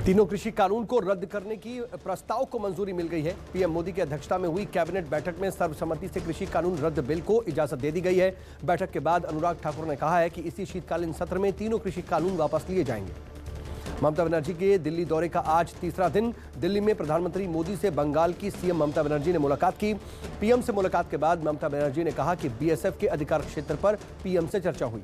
तीनों कृषि कानून को रद्द करने की प्रस्ताव को मंजूरी मिल गई है। पीएम मोदी की अध्यक्षता में हुई कैबिनेट बैठक में सर्वसम्मति से कृषि कानून रद्द बिल को इजाजत दे दी गई है। बैठक के बाद अनुराग ठाकुर ने कहा है कि इसी शीतकालीन सत्र में तीनों कृषि कानून वापस लिए जाएंगे। ममता बनर्जी के दिल्ली दौरे का आज तीसरा दिन। दिल्ली में प्रधानमंत्री मोदी से बंगाल की सीएम ममता बनर्जी ने मुलाकात की। पीएम से मुलाकात के बाद ममता बनर्जी ने कहा कि बीएसएफ के अधिकार क्षेत्र पर पीएम से चर्चा हुई।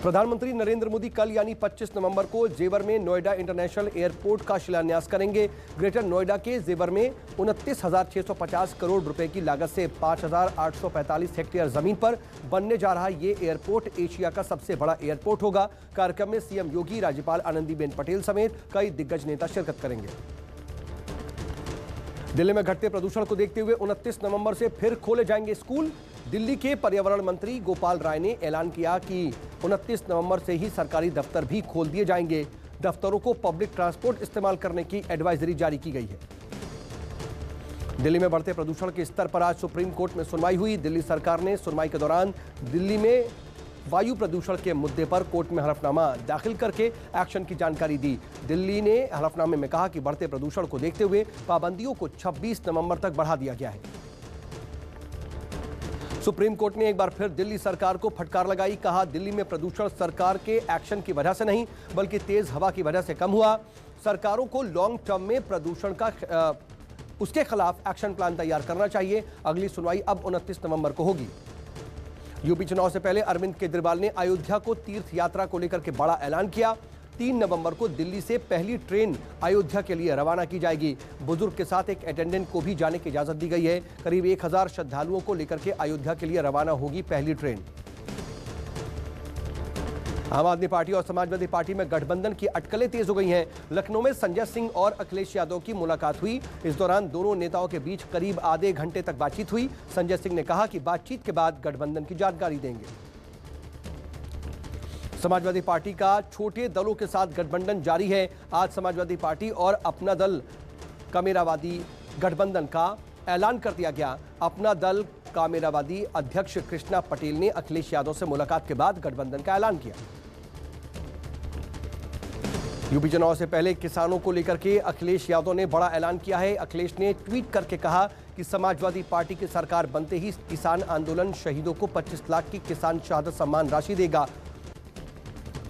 प्रधानमंत्री नरेंद्र मोदी कल यानी 25 नवंबर को जेवर में नोएडा इंटरनेशनल एयरपोर्ट का शिलान्यास करेंगे। ग्रेटर नोएडा के जेवर में 29,650 करोड़ रुपए की लागत से 5,845 हेक्टेयर जमीन पर बनने जा रहा ये एयरपोर्ट एशिया का सबसे बड़ा एयरपोर्ट होगा। कार्यक्रम में सीएम योगी, राज्यपाल आनंदीबेन पटेल समेत कई दिग्गज नेता शिरकत करेंगे। दिल्ली में घटते प्रदूषण को देखते हुए 29 नवंबर से फिर खोले जाएंगे स्कूल। दिल्ली के पर्यावरण मंत्री गोपाल राय ने ऐलान किया कि 29 नवंबर से ही सरकारी दफ्तर भी खोल दिए जाएंगे। दफ्तरों को पब्लिक ट्रांसपोर्ट इस्तेमाल करने की एडवाइजरी जारी की गई है। दिल्ली में बढ़ते प्रदूषण के स्तर पर आज सुप्रीम कोर्ट में सुनवाई हुई। दिल्ली सरकार ने सुनवाई के दौरान दिल्ली में वायु प्रदूषण के मुद्दे पर कोर्ट में हलफनामा दाखिल करके एक्शन की जानकारी दी। दिल्ली ने हलफनामे में कहा कि बढ़ते प्रदूषण को देखते हुए पाबंदियों को 26 नवंबर तक बढ़ा दिया गया है। सुप्रीम कोर्ट ने एक बार फिर दिल्ली सरकार को फटकार लगाई। कहा, दिल्ली में प्रदूषण सरकार के एक्शन की वजह से नहीं बल्कि तेज हवा की वजह से कम हुआ। सरकारों को लॉन्ग टर्म में प्रदूषण का उसके खिलाफ एक्शन प्लान तैयार करना चाहिए। अगली सुनवाई अब 29 नवंबर को होगी। यूपी चुनाव से पहले अरविंद केजरीवाल ने अयोध्या को तीर्थ यात्रा को लेकर के बड़ा ऐलान किया। 3 नवंबर को दिल्ली से पहली ट्रेन अयोध्या के लिए रवाना की जाएगी। बुजुर्ग के साथ एक अटेंडेंट को भी जाने की इजाजत दी गई है। करीब 1000 श्रद्धालुओं को लेकर के अयोध्या के लिए रवाना होगी पहली ट्रेन। आम आदमी पार्टी और समाजवादी पार्टी में गठबंधन की अटकलें तेज हो गई हैं। लखनऊ में संजय सिंह और अखिलेश यादव की मुलाकात हुई। इस दौरान दोनों नेताओं के बीच करीब आधे घंटे तक बातचीत हुई। संजय सिंह ने कहा कि बातचीत के बाद गठबंधन की जानकारी देंगे। समाजवादी पार्टी का छोटे दलों के साथ गठबंधन जारी है। आज समाजवादी पार्टी और अपना दल कामेरावादी गठबंधन का ऐलान कर दिया गया। अपना दल कामेरावादी अध्यक्ष कृष्णा पटेल ने अखिलेश यादव से मुलाकात के बाद गठबंधन का ऐलान किया। यूपी चुनाव से पहले किसानों को लेकर के अखिलेश यादव ने बड़ा ऐलान किया है। अखिलेश ने ट्वीट करके कहा कि समाजवादी पार्टी की सरकार बनते ही किसान आंदोलन शहीदों को 25 लाख की किसान शहादत सम्मान राशि देगा।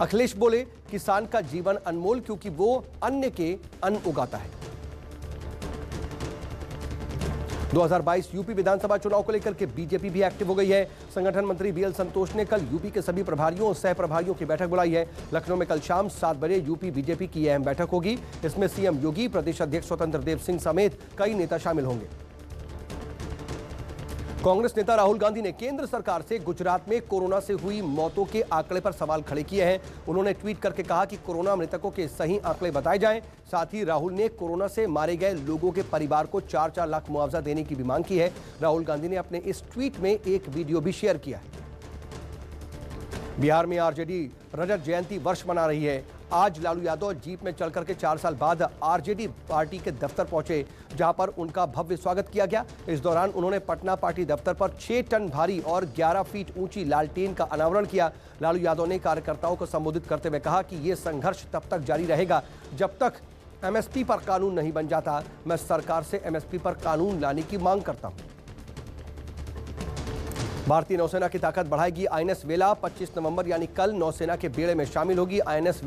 अखिलेश बोले, किसान का जीवन अनमोल क्योंकि वो अन्य के अन्न उगाता है। 2022 यूपी विधानसभा चुनाव को लेकर के बीजेपी भी एक्टिव हो गई है। संगठन मंत्री बीएल संतोष ने कल यूपी के सभी प्रभारियों और सह प्रभारियों की बैठक बुलाई है। लखनऊ में कल शाम 7 बजे यूपी बीजेपी की अहम बैठक होगी। इसमें सीएम योगी, प्रदेश अध्यक्ष स्वतंत्र देव सिंह समेत कई नेता शामिल होंगे। कांग्रेस नेता राहुल गांधी ने केंद्र सरकार से गुजरात में कोरोना से हुई मौतों के आंकड़े पर सवाल खड़े किए हैं। उन्होंने ट्वीट करके कहा कि कोरोना मृतकों के सही आंकड़े बताए जाएं। साथ ही राहुल ने कोरोना से मारे गए लोगों के परिवार को 4-4 लाख मुआवजा देने की भी मांग की है। राहुल गांधी ने अपने इस ट्वीट में एक वीडियो भी शेयर किया है। बिहार में आरजेडी रजत जयंती वर्ष मना रही है। आज लालू यादव जीप में चलकर के 4 साल बाद आरजेडी पार्टी के दफ्तर पहुंचे, जहां पर उनका भव्य स्वागत किया गया। इस दौरान उन्होंने पटना पार्टी दफ्तर पर 6 टन भारी और 11 फीट ऊंची लालटेन का अनावरण किया। लालू यादव ने कार्यकर्ताओं को संबोधित करते हुए कहा कि यह संघर्ष तब तक जारी रहेगा जब तक एमएसपी पर कानून नहीं बन जाता। मैं सरकार से एमएसपी पर कानून लाने की मांग करता हूं। भारतीय नौसेना की ताकत बढ़ाएगी आईएनएस वेला। 25 नवंबर यानी कल नौसेना के बेड़े में शामिल होगी आईएनएस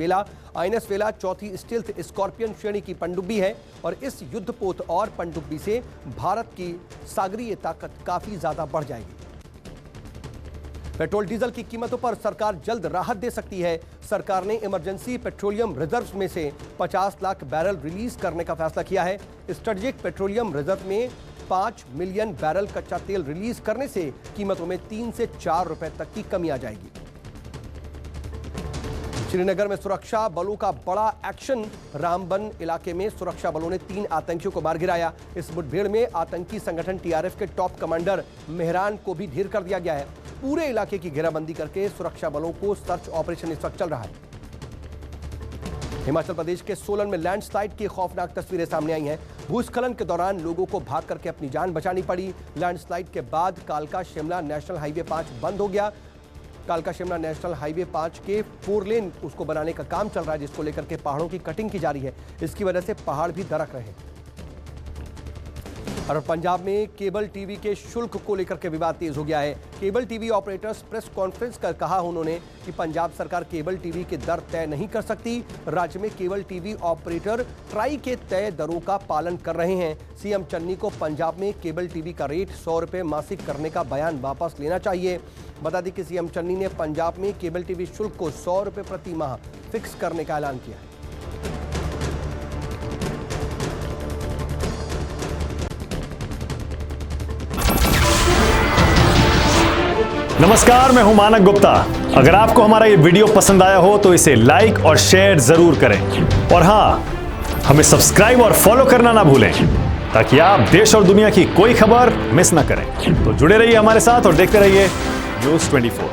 वेला 4थी स्टील्थ स्कॉर्पियन श्रेणी की पनडुब्बी है और इस युद्धपोत और पनडुब्बी से भारत की सागरीय ताकत काफी ज्यादा बढ़ जाएगी। पेट्रोल डीजल की कीमतों पर सरकार जल्द राहत दे सकती है। सरकार ने इमरजेंसी पेट्रोलियम रिजर्व में से 50 लाख बैरल रिलीज करने का फैसला किया है। स्ट्रेटेजिक पेट्रोलियम रिजर्व में 5 मिलियन बैरल कच्चा तेल रिलीज करने से कीमतों में 3 से 4 रुपए तक की कमी आ जाएगी। श्रीनगर में सुरक्षा बलों का बड़ा एक्शन। रामबन इलाके में सुरक्षा बलों ने 3 आतंकियों को मार गिराया। इस मुठभेड़ में आतंकी संगठन टीआरएफ के टॉप कमांडर मेहरान को भी ढेर कर दिया गया है। पूरे इलाके की घेराबंदी करके सुरक्षा बलों को सर्च ऑपरेशन इस वक्त चल रहा है। हिमाचल प्रदेश के सोलन में लैंडस्लाइड की खौफनाक तस्वीरें सामने आई हैं। भूस्खलन के दौरान लोगों को भाग करके अपनी जान बचानी पड़ी। लैंडस्लाइड के बाद कालका शिमला नेशनल हाईवे 5 बंद हो गया। कालका शिमला नेशनल हाईवे 5 के 4 लेन उसको बनाने का काम चल रहा है, जिसको लेकर के पहाड़ों की कटिंग की जा रही है। इसकी वजह से पहाड़ भी दरक रहे हैं। और पंजाब में केबल टीवी के शुल्क को लेकर के विवाद तेज हो गया है। Cable TV operators press conference कर कहा उन्होंने कि पंजाब सरकार केबल टीवी के दर तय नहीं कर सकती। राज्य में केबल टीवी ऑपरेटर ट्राई के तय दरों का पालन कर रहे हैं। सीएम चन्नी को पंजाब में केबल टीवी का रेट 100 रुपये मासिक करने का बयान वापस लेना चाहिए। बता दें कि सीएम चन्नी ने पंजाब में केबल टीवी शुल्क को 100 रुपये प्रति माह फिक्स करने का ऐलान किया है। नमस्कार, मैं हूं मानक गुप्ता। अगर आपको हमारा ये वीडियो पसंद आया हो तो इसे लाइक और शेयर जरूर करें, और हां, हमें सब्सक्राइब और फॉलो करना ना भूलें ताकि आप देश और दुनिया की कोई खबर मिस ना करें। तो जुड़े रहिए हमारे साथ और देखते रहिए न्यूज़ 24।